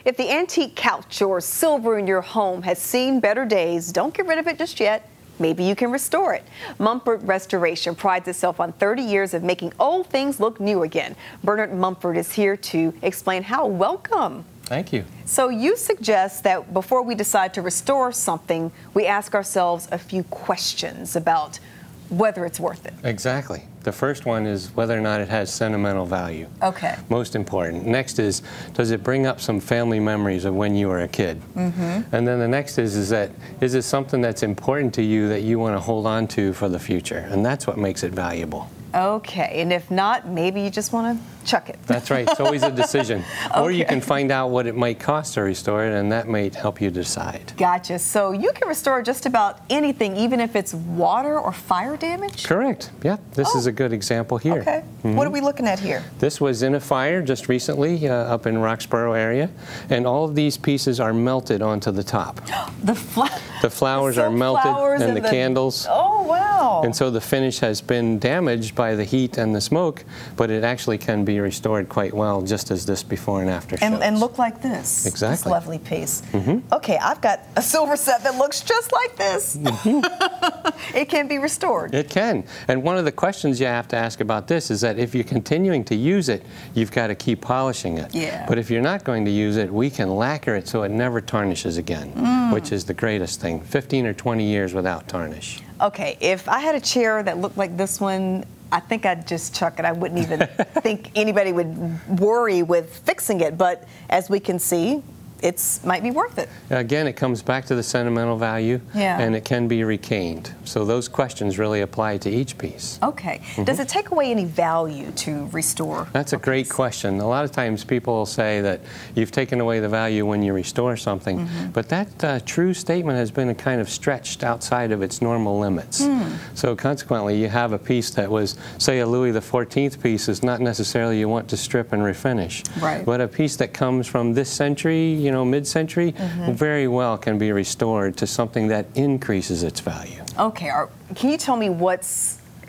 If the antique couch or silver in your home has seen better days, don't get rid of it just yet. Maybe you can restore it. Mumford Restoration prides itself on 30 years of making old things look new again. Bernard Mumford is here to explain how. Welcome. Thank you. So you suggest that before we decide to restore something, we ask ourselves a few questions about whether it's worth it. Exactly. The first one is whether or not it has sentimental value. Okay. Most important. Next is, does it bring up some family memories of when you were a kid? And then the next is it something that's important to you that you want to hold on to for the future? And that's what makes it valuable. Okay, and if not, maybe you just want to chuck it. That's right. It's always a decision. Okay. Or you can find out what it might cost to restore it, and that might help you decide. Gotcha. So you can restore just about anything, even if it's water or fire damage? Correct. Yeah, this is a good example here. Okay. What are we looking at here? This was in a fire just recently up in Roxborough area, and all of these pieces are melted onto the top. The flowers are melted, and the candles. Oh, wow. And so the finish has been damaged by the heat and the smoke, but it actually can be restored quite well, just as this before and after shows. And look like this. Exactly. This lovely piece. Okay, I've got a silver set that looks just like this. It can be restored. It can. And one of the questions you have to ask about this is that if you're continuing to use it, you've got to keep polishing it. Yeah. But if you're not going to use it, we can lacquer it so it never tarnishes again, which is the greatest thing. 15 or 20 years without tarnish. Okay, if I had a chair that looked like this one, I think I'd just chuck it. I wouldn't even think anybody would worry with fixing it. But as we can see, it might be worth it. Again, it comes back to the sentimental value, yeah, and it can be recaned. So those questions really apply to each piece. Okay. Does it take away any value to restore? That's a great question. A lot of times people will say that you've taken away the value when you restore something, but that true statement has been kind of stretched outside of its normal limits. So consequently, you have a piece that was, say, a Louis XIV piece is not necessarily you want to strip and refinish. Right. But a piece that comes from this century, mid-century, very well can be restored to something that increases its value. Okay, can you tell me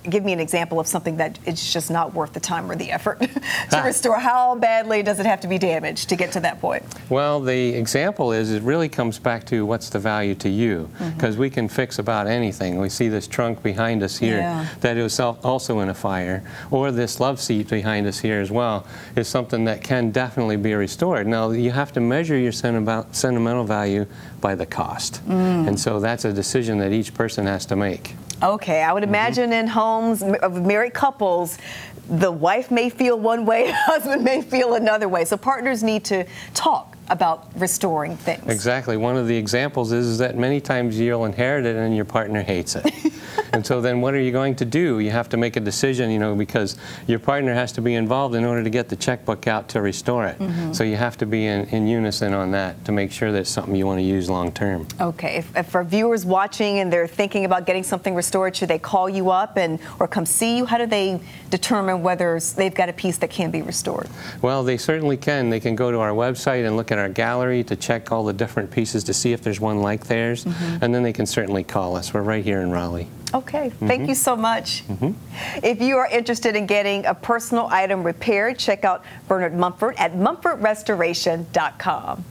give me an example of something that it's just not worth the time or the effort to restore? How badly does it have to be damaged to get to that point? Well, the example is it really comes back to what's the value to you, because we can fix about anything. We see this trunk behind us here that is also in a fire, or this love seat behind us here as well is something that can definitely be restored. Now, you have to measure your sentimental value by the cost, and so that's a decision that each person has to make. Okay, I would imagine in homes of married couples, the wife may feel one way, the husband may feel another way. So partners need to talk about restoring things. Exactly. One of the examples is that many times you'll inherit it and your partner hates it. And so then what are you going to do? You have to make a decision, because your partner has to be involved in order to get the checkbook out to restore it. So you have to be in unison on that to make sure that it's something you want to use long term. Okay. If our viewers watching and they're thinking about getting something restored, should they call you up or come see you? How do they determine whether they've got a piece that can be restored? Well, they certainly can. They can go to our website and look at our gallery to check all the different pieces to see if there's one like theirs. And then they can certainly call us. We're right here in Raleigh. Okay, thank you so much. If you are interested in getting a personal item repaired, check out Bernard Mumford at mumfordrestoration.com.